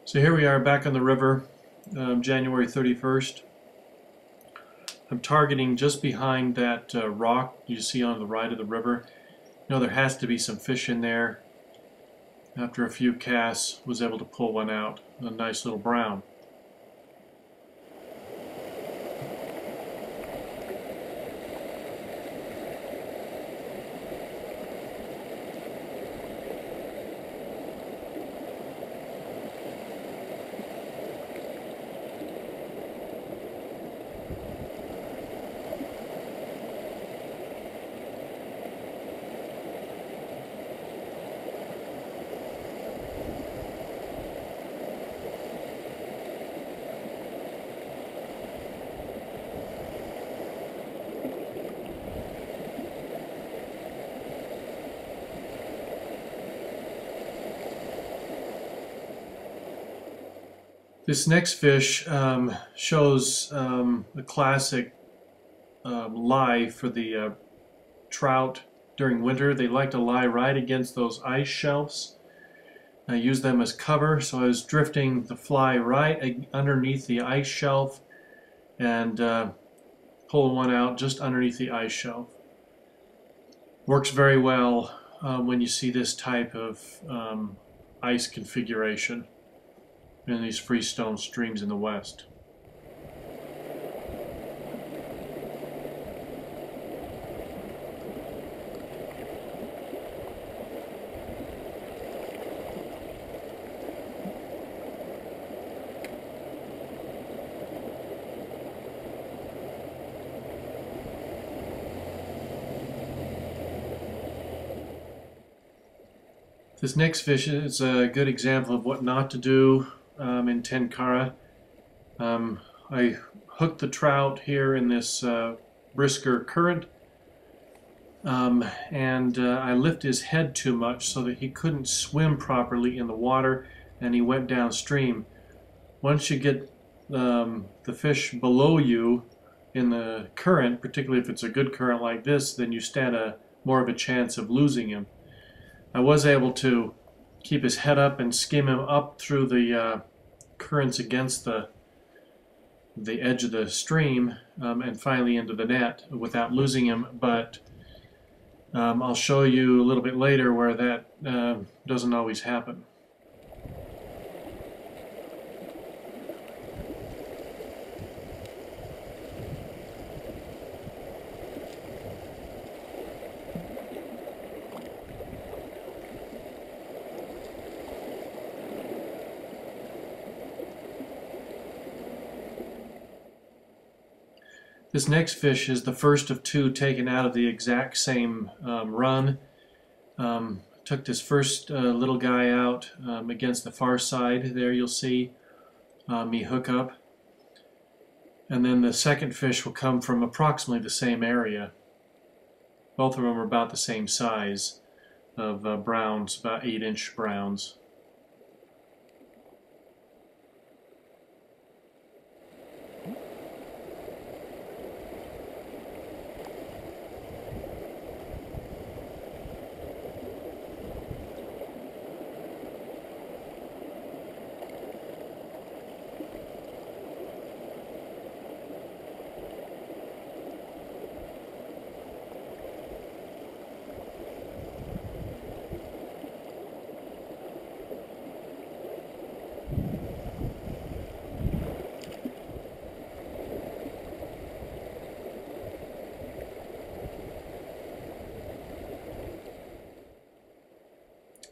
So here we are back on the river, January 31st. I'm targeting just behind that rock you see on the right of the river. You know, there has to be some fish in there. After a few casts, was able to pull one out, a nice little brown. This next fish shows a classic lie for the trout during winter. They like to lie right against those ice shelves. I use them as cover, so I was drifting the fly right underneath the ice shelf and pulling one out just underneath the ice shelf. Works very well when you see this type of ice configuration in these freestone streams in the west. This next fish is a good example of what not to do in Tenkara. I hooked the trout here in this brisker current, and I lifted his head too much so that he couldn't swim properly in the water, and he went downstream. Once you get the fish below you in the current, particularly if it's a good current like this, then you stand more of a chance of losing him. I was able to keep his head up and skim him up through the currents against the edge of the stream and finally into the net without losing him, but I'll show you a little bit later where that doesn't always happen. This next fish is the first of two taken out of the exact same run. Took this first little guy out against the far side. There you'll see me hook up. And then the second fish will come from approximately the same area. Both of them are about the same size of browns, about 8-inch browns.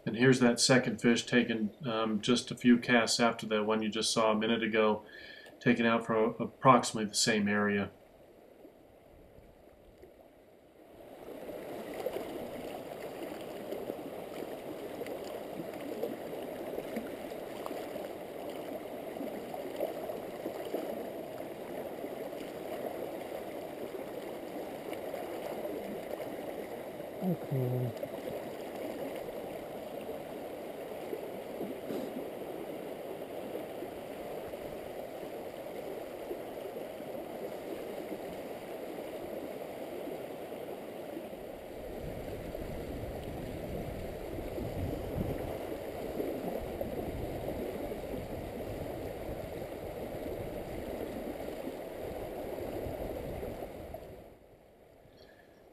And here's that second fish taken just a few casts after the one you just saw a minute ago, taken out from approximately the same area. Okay.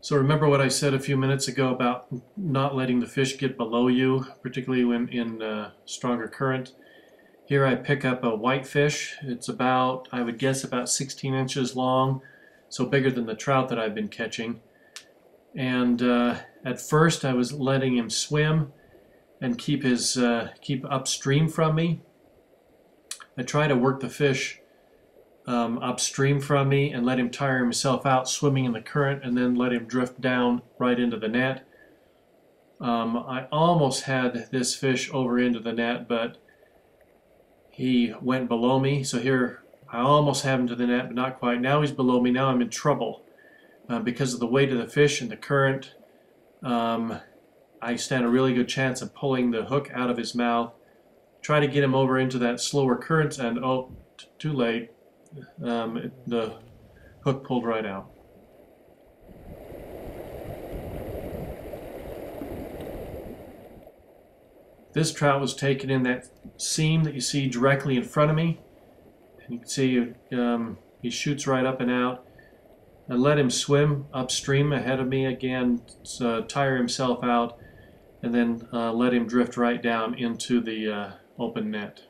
So remember what I said a few minutes ago about not letting the fish get below you, particularly when in stronger current. Here I pick up a whitefish. It's about, I would guess, about 16 inches long, so bigger than the trout that I've been catching. And at first I was letting him swim and keep upstream from me. I try to work the fish upstream from me and let him tire himself out swimming in the current, and then let him drift down right into the net. I almost had this fish over into the net, but he went below me. So here I almost have him to the net, but not quite. Now he's below me. Now I'm in trouble because of the weight of the fish and the current. I stand a really good chance of pulling the hook out of his mouth. Try to get him over into that slower current, and oh, too late. The hook pulled right out. This trout was taken in that seam that you see directly in front of me. And you can see he shoots right up and out. I let him swim upstream ahead of me again, tire himself out, and then let him drift right down into the open net.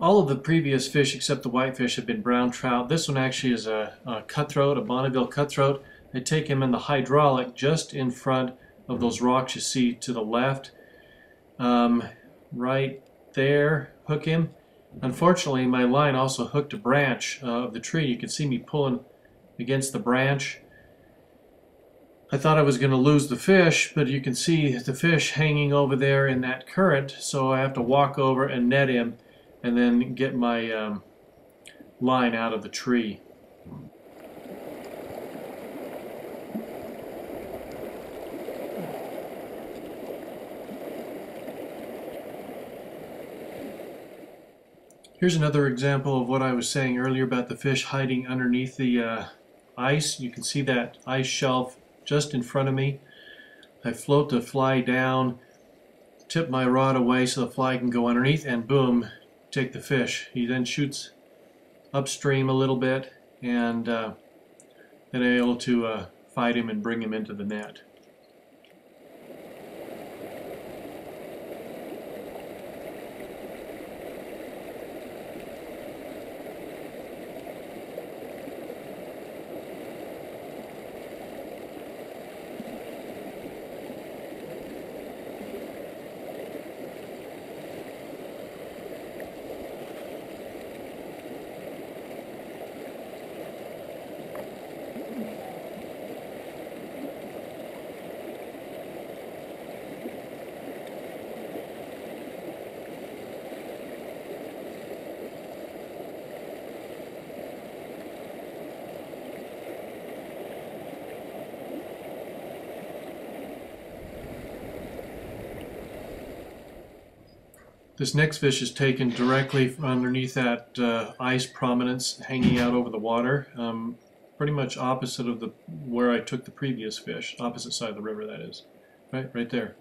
All of the previous fish except the whitefish have been brown trout. This one actually is a cutthroat, a Bonneville cutthroat. I take him in the hydraulic just in front of those rocks you see to the left. Right there, hook him. Unfortunately, my line also hooked a branch of the tree. You can see me pulling against the branch. I thought I was going to lose the fish, but you can see the fish hanging over there in that current, so I have to walk over and net him and then get my line out of the tree. Here's another example of what I was saying earlier about the fish hiding underneath the ice. You can see that ice shelf just in front of me. I float the fly down, tip my rod away so the fly can go underneath, and boom, take the fish. He then shoots upstream a little bit, and then I'm able to fight him and bring him into the net. This next fish is taken directly from underneath that ice prominence hanging out over the water, pretty much opposite of where I took the previous fish, opposite side of the river, that is. Right there.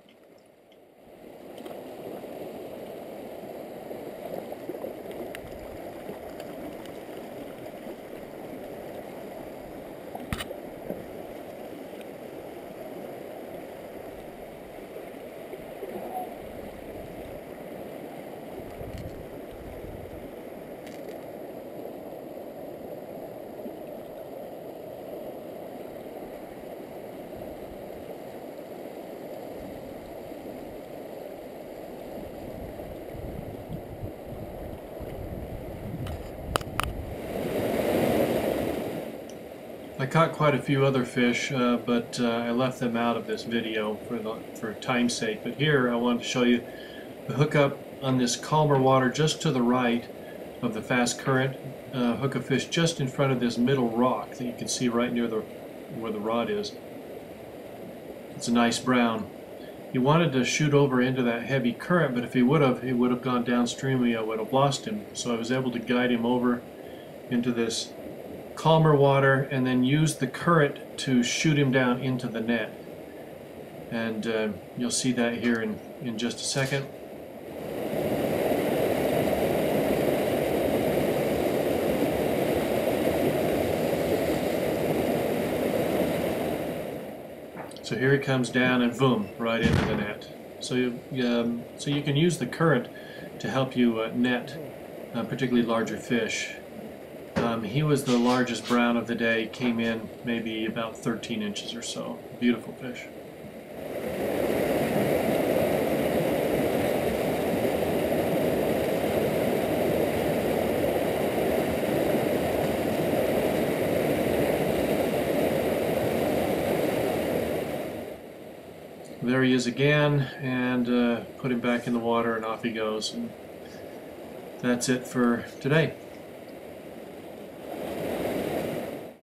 I caught quite a few other fish, but I left them out of this video for time's sake. But here I wanted to show you the hookup on this calmer water just to the right of the fast current. Hook a fish just in front of this middle rock that you can see right near where the rod is. It's a nice brown. He wanted to shoot over into that heavy current, but if he would have gone downstream. I would have lost him. So I was able to guide him over into this calmer water and then use the current to shoot him down into the net. And you'll see that here in just a second. So here he comes down and boom, right into the net. So you can use the current to help you net particularly larger fish. He was the largest brown of the day, came in maybe about 13 inches or so. Beautiful fish. There he is again, and put him back in the water, and off he goes. And that's it for today.